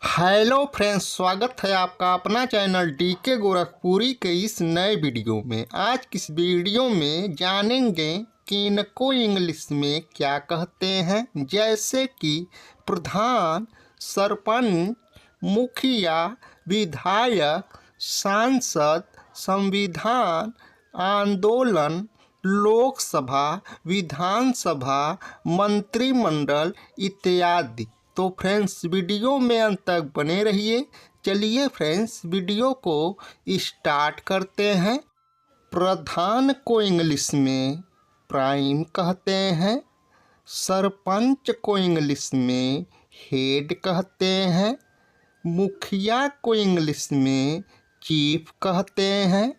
Hello friends, स्वागत है आपका अपना चैनल डीके गोरखपुरी के इस नए वीडियो में। आज किस वीडियो में जानेंगे कि इनको इंग्लिश में क्या कहते हैं, जैसे कि प्रधान, सरपंच, मुखिया, विधायक, सांसद, संविधान, आंदोलन, लोकसभा, विधानसभा, मंत्रिमंडल इत्यादि। तो फ्रेंड्स, वीडियो में अंत तक बने रहिए। चलिए फ्रेंड्स, वीडियो को स्टार्ट करते हैं। प्रधान को इंग्लिश में प्राइम कहते हैं। सरपंच को इंग्लिश में हेड कहते हैं। मुखिया को इंग्लिश में चीफ कहते हैं।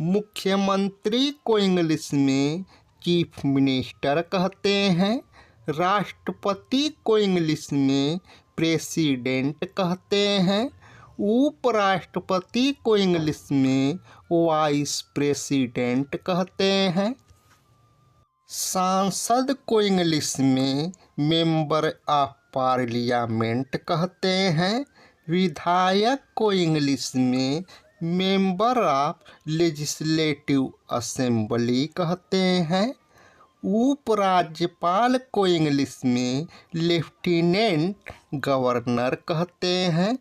मुख्यमंत्री को इंग्लिश में चीफ मिनिस्टर कहते हैं। राष्ट्रपति को इंग्लिश में प्रेसिडेंट कहते हैं। उपराष्ट्रपति को इंग्लिश में वाइस प्रेसिडेंट कहते हैं। सांसद को इंग्लिश में मेंबर ऑफ पार्लियामेंट कहते हैं। विधायक को इंग्लिश में मेंबर ऑफ लेजिस्लेटिव असेंबली कहते हैं। उपराज्यपाल को इंग्लिश में लेफ्टिनेंट गवर्नर कहते हैं।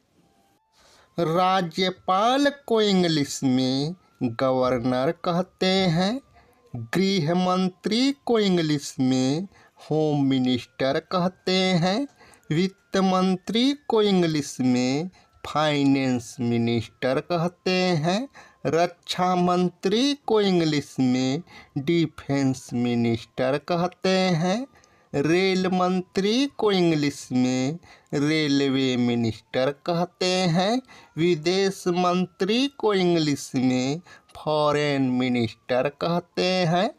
राज्यपाल को इंग्लिश में गवर्नर कहते हैं। गृह मंत्री को इंग्लिश में होम मिनिस्टर कहते हैं। वित्त मंत्री को इंग्लिश में फाइनेंस मिनिस्टर कहते हैं। रक्षा मंत्री को इंग्लिश में डिफेंस मिनिस्टर कहते हैं। रेल मंत्री को इंग्लिश में रेलवे मिनिस्टर कहते हैं। विदेश मंत्री को इंग्लिश में फॉरेन मिनिस्टर कहते हैं।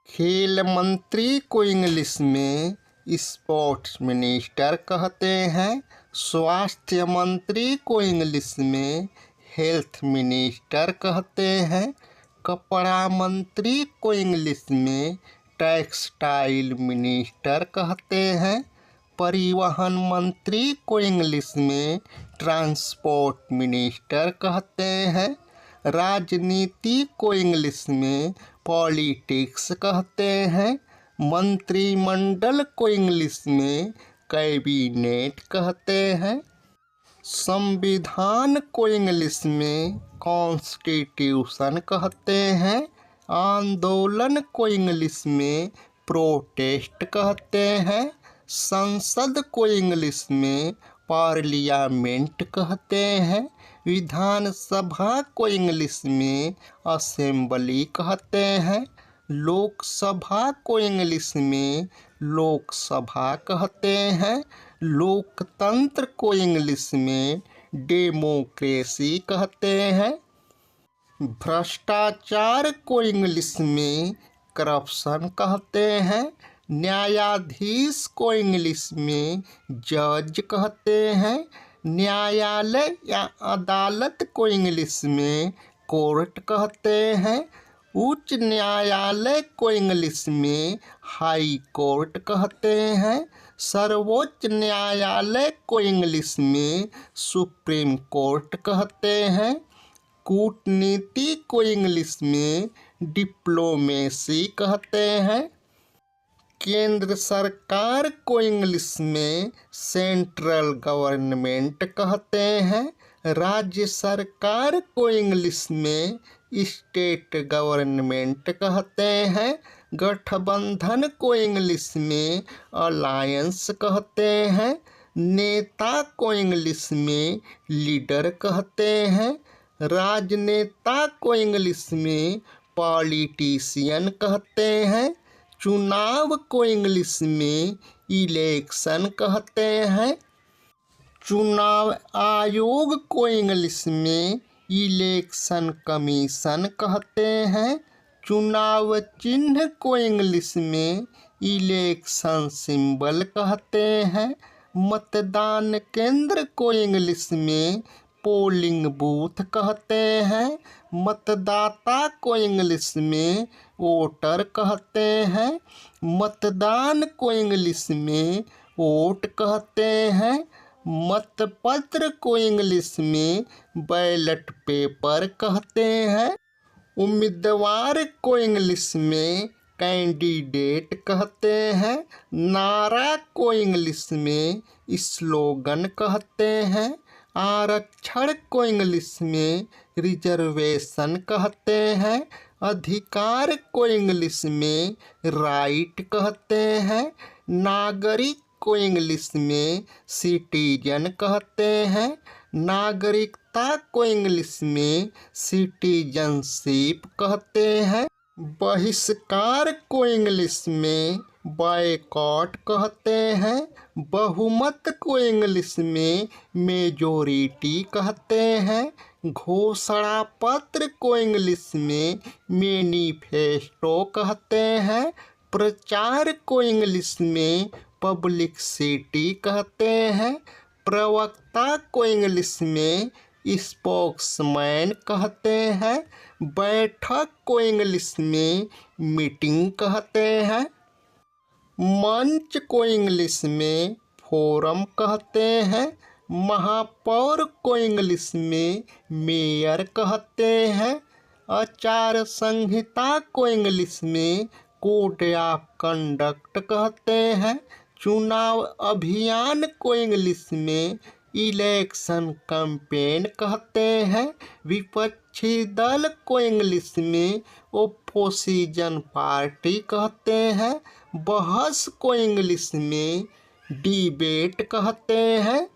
खेल मंत्री को इंग्लिश में स्पोर्ट्स मिनिस्टर कहते हैं। स्वास्थ्य मंत्री को इंग्लिश में हेल्थ मिनिस्टर कहते हैं। कपड़ा मंत्री को इंग्लिश में टेक्सटाइल मिनिस्टर कहते हैं। परिवहन मंत्री को इंग्लिश में ट्रांसपोर्ट मिनिस्टर कहते हैं। राजनीति को इंग्लिश में पॉलिटिक्स कहते हैं। मंत्रिमंडल को इंग्लिश में कैबिनेट कहते हैं। संविधान को इंग्लिश में कॉन्स्टिट्यूशन कहते हैं। आंदोलन को इंग्लिश में प्रोटेस्ट कहते हैं। संसद को इंग्लिश में पार्लियामेंट कहते हैं। विधानसभा को इंग्लिश में असेंबली कहते हैं। लोकसभा को इंग्लिश में लोकसभा कहते हैं। लोकतंत्र को इंग्लिश में डेमोक्रेसी कहते हैं। भ्रष्टाचार को इंग्लिश में करप्शन कहते हैं। न्यायाधीश को इंग्लिश में जज कहते हैं। न्यायालय या अदालत को इंग्लिश में कोर्ट कहते हैं। उच्च न्यायालय को इंग्लिश में हाई कोर्ट कहते हैं। सर्वोच्च न्यायालय को इंग्लिश में सुप्रीम कोर्ट कहते हैं। कूटनीति को इंग्लिश में डिप्लोमेसी कहते हैं। केंद्र सरकार को इंग्लिश में सेंट्रल गवर्नमेंट कहते हैं। राज्य सरकार को इंग्लिश में स्टेट गवर्नमेंट कहते हैं। गठबंधन को इंग्लिश में अलायंस कहते हैं। नेता को इंग्लिश में लीडर कहते हैं। राजनेता को इंग्लिश में पॉलिटिशियन कहते हैं। चुनाव को इंग्लिश में इलेक्शन कहते हैं। चुनाव आयोग को इंग्लिश में इलेक्शन कमीशन कहते हैं। चुनाव चिन्ह को इंग्लिश में इलेक्शन सिंबल कहते हैं। मतदान केंद्र को इंग्लिश में पोलिंग बूथ कहते हैं। मतदाता को इंग्लिश में वोटर कहते हैं। मतदान को इंग्लिश में वोट कहते हैं। मतपत्र को इंग्लिश में बैलेट पेपर कहते हैं। उम्मीदवार को इंग्लिश में कैंडिडेट कहते हैं। नारा को इंग्लिश में स्लोगन कहते हैं। आरक्षण को इंग्लिश में रिजर्वेशन कहते हैं। अधिकार को इंग्लिश में राइट कहते हैं। नागरिक को इंग्लिश में सिटीजन कहते हैं। नागरिकता को इंग्लिश में सिटीजनशिप कहते हैं। बहिष्कार को इंग्लिश में बॉयकॉट कहते हैं। बहुमत को इंग्लिश में मेजोरिटी कहते हैं। घोषणा पत्र को इंग्लिश में मैनिफेस्टो कहते हैं। प्रचार को इंग्लिश में पब्लिसिटी कहते हैं। प्रवक्ता को इंग्लिश में स्पोक्समैन कहते हैं। बैठक को इंग्लिश में मीटिंग कहते हैं। मंच को इंग्लिश में फोरम कहते हैं। महापौर को इंग्लिश में मेयर कहते हैं। आचार संहिता को इंग्लिश में कोड ऑफ कंडक्ट कहते हैं। चुनाव अभियान को इंग्लिश में इलेक्शन कैंपेन कहते हैं। विपक्षी दल को इंग्लिश में ओपोजिशन पार्टी कहते हैं। बहस को इंग्लिश में डिबेट कहते हैं।